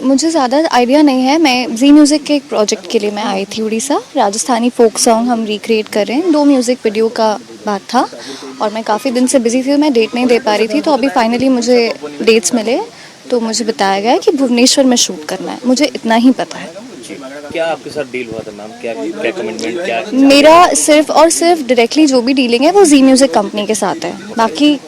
मुझे ज़्यादा आइडिया नहीं है। मैं जी म्यूज़िक के एक प्रोजेक्ट के लिए मैं आई थी उड़ीसा। राजस्थानी फोक सॉन्ग हम रिक्रिएट कर रहे हैं। 2 म्यूज़िक वीडियो का बात था और मैं काफ़ी दिन से बिज़ी थी, मैं डेट नहीं दे पा रही थी। तो अभी फाइनली मुझे डेट्स मिले तो मुझे बताया गया कि भुवनेश्वर में शूट करना है। मुझे इतना ही पता है। क्या आपके साथ डील हुआ था मैम? क्या क्या कमिटमेंट क्या? मेरा सिर्फ और सिर्फ डायरेक्टली जो भी डीलिंग है वो जी म्यूज़िक कंपनी के साथ है। बाकी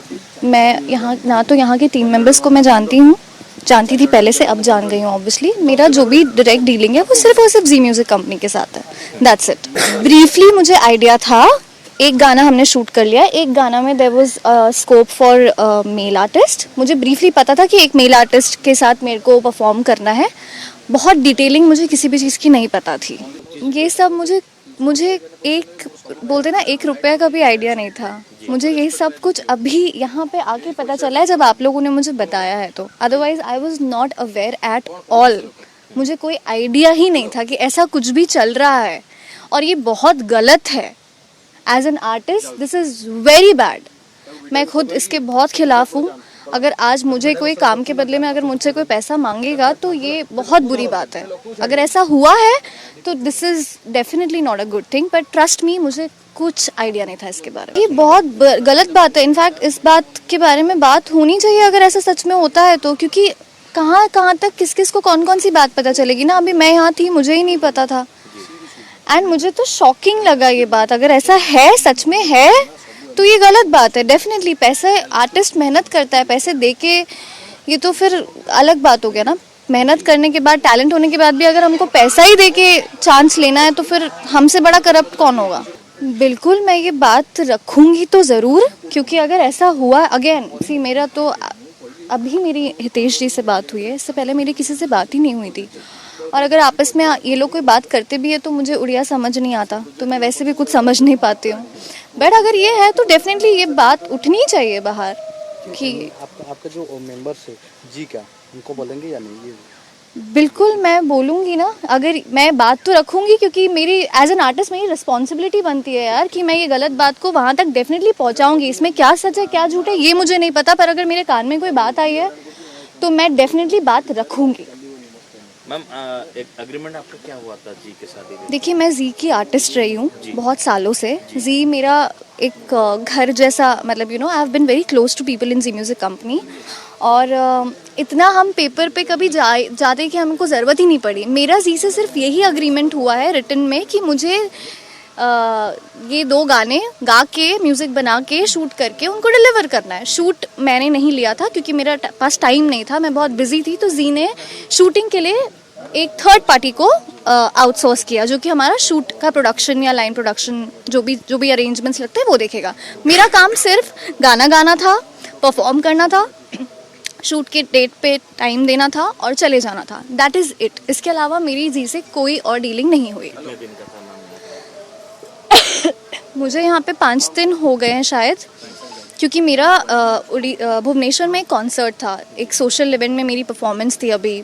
मैं यहाँ ना तो यहाँ के टीम मेंबर्स को मैं जानती थी पहले से, अब जान गई हूँ ऑब्वियसली। मेरा जो भी डायरेक्ट डीलिंग है वो सिर्फ और सिर्फ जी म्यूज़िक कंपनी के साथ है। That's it. ब्रीफली मुझे आइडिया था, एक गाना हमने शूट कर लिया। एक गाना में there was scope for male artist. मुझे ब्रीफली पता था कि एक मेल आर्टिस्ट के साथ मेरे को परफॉर्म करना है। बहुत डिटेलिंग मुझे किसी भी चीज़ की नहीं पता थी। ये सब मुझे एक बोलते ना 1 रुपये का भी आइडिया नहीं था। मुझे ये सब कुछ अभी यहाँ पे आके पता चला है जब आप लोगों ने मुझे बताया है। तो otherwise I was not aware at all. मुझे कोई आइडिया ही नहीं था कि ऐसा कुछ भी चल रहा है और ये बहुत गलत है। As an artist this is very bad. मैं खुद इसके बहुत खिलाफ हूँ। अगर आज मुझे कोई काम के बदले में अगर मुझसे कोई पैसा मांगेगा तो ये बहुत बुरी बात है। अगर ऐसा हुआ है तो this is definitely not a good thing. But trust me, मुझे कुछ आइडिया नहीं था इसके बारे में। ये बहुत गलत बात है। इनफैक्ट इस बात के बारे में बात होनी चाहिए अगर ऐसा सच में होता है तो, क्योंकि कहाँ तक किस को कौन सी बात पता चलेगी ना। अभी मैं यहाँ थी, मुझे ही नहीं पता था। एंड मुझे तो शॉकिंग लगा ये बात। अगर ऐसा है, सच में है, तो ये गलत बात है डेफिनेटली। पैसे आर्टिस्ट मेहनत करता है, पैसे दे के, ये तो फिर अलग बात हो गया ना। मेहनत करने के बाद, टैलेंट होने के बाद भी अगर हमको पैसा ही दे के चांस लेना है तो फिर हमसे बड़ा करप्ट कौन होगा। बिल्कुल मैं ये बात रखूंगी तो ज़रूर, क्योंकि अगर ऐसा हुआ अगेन सी, मेरा तो अभी मेरी हितेश जी से बात हुई है। इससे पहले मेरी किसी से बात ही नहीं हुई थी। और अगर आपस में ये लोग कोई बात करते भी है तो मुझे उड़िया समझ नहीं आता, तो मैं वैसे भी कुछ समझ नहीं पाती हूँ। बट अगर ये है तो डेफिनेटली ये बात उठनी चाहिए बाहर कि आपका जो मेंबर्स है जी का, उनको बोलेंगे या नहीं? ये बिल्कुल मैं बोलूँगी ना। अगर मैं बात तो रखूँगी, क्योंकि मेरी एज एन आर्टिस्ट मेरी रिस्पॉन्सिबिलिटी बनती है यार कि मैं ये गलत बात को वहाँ तक डेफिनेटली पहुँचाऊँगी। इसमें क्या सच है क्या झूठ है ये मुझे नहीं पता, पर अगर मेरे कान में कोई बात आई है तो मैं डेफिनेटली बात रखूँगी। मैम एक एग्रीमेंट आपका क्या हुआ था जी के साथ? देखिए, मैं जी की आर्टिस्ट रही हूँ बहुत सालों से। जी मेरा एक घर जैसा, मतलब you know I have been very close to people in Zee music company. और इतना हम पेपर पे कभी जाते कि हमको ज़रूरत ही नहीं पड़ी। मेरा जी से सिर्फ यही अग्रीमेंट हुआ है रिटन में कि मुझे ये 2 गाने गा के, म्यूज़िक बना के, शूट करके उनको डिलीवर करना है। शूट मैंने नहीं लिया था क्योंकि मेरा पास टाइम नहीं था, मैं बहुत बिजी थी। तो जी ने शूटिंग के लिए एक थर्ड पार्टी को आउटसोर्स किया, जो कि हमारा शूट का प्रोडक्शन या लाइन प्रोडक्शन जो भी अरेंजमेंट्स लगते हैं वो देखेगा। मेरा काम सिर्फ गाना गाना था, परफॉर्म करना था, शूट के डेट पे टाइम देना था और चले जाना था। That is it. इसके अलावा मेरी जी से कोई और डीलिंग नहीं हुई। मुझे यहाँ पे 5 दिन हो गए हैं शायद, क्योंकि मेरा भुवनेश्वर में एक कॉन्सर्ट था, एक सोशल इवेंट में मेरी परफॉर्मेंस थी। अभी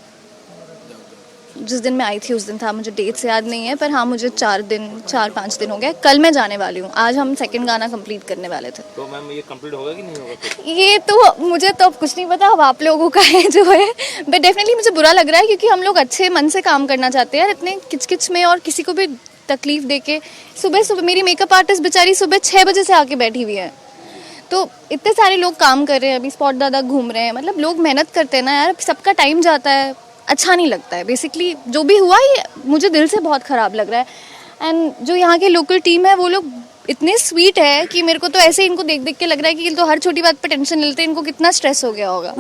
जिस दिन मैं आई थी उस दिन था, मुझे डेट्स याद नहीं है, पर हाँ मुझे 4-5 दिन हो गए। कल मैं जाने वाली हूँ। आज हम सेकंड गाना कंप्लीट करने वाले थे। तो मैम ये कंप्लीट होगा कि नहीं होगा? ये तो मुझे तो अब कुछ नहीं पता, अब आप लोगों का है जो है। बट डेफिनेटली मुझे बुरा लग रहा है क्योंकि हम लोग अच्छे मन से काम करना चाहते हैं यार, इतने किचकिच में और किसी को भी तकलीफ दे के। सुबह मेरी मेकअप आर्टिस्ट बेचारी सुबह 6 बजे से आके बैठी हुई है। तो इतने सारे लोग काम कर रहे हैं, अभी स्पॉट दादा घूम रहे हैं। मतलब लोग मेहनत करते हैं ना यार, सबका टाइम जाता है, अच्छा नहीं लगता है। बेसिकली जो भी हुआ ये मुझे दिल से बहुत ख़राब लग रहा है। एंड जो यहाँ के लोकल टीम है वो लोग इतने स्वीट है कि मेरे को तो ऐसे इनको देख देख के लग रहा है कि तो हर छोटी बात पे टेंशन लेते हैं। इनको कितना स्ट्रेस हो गया होगा।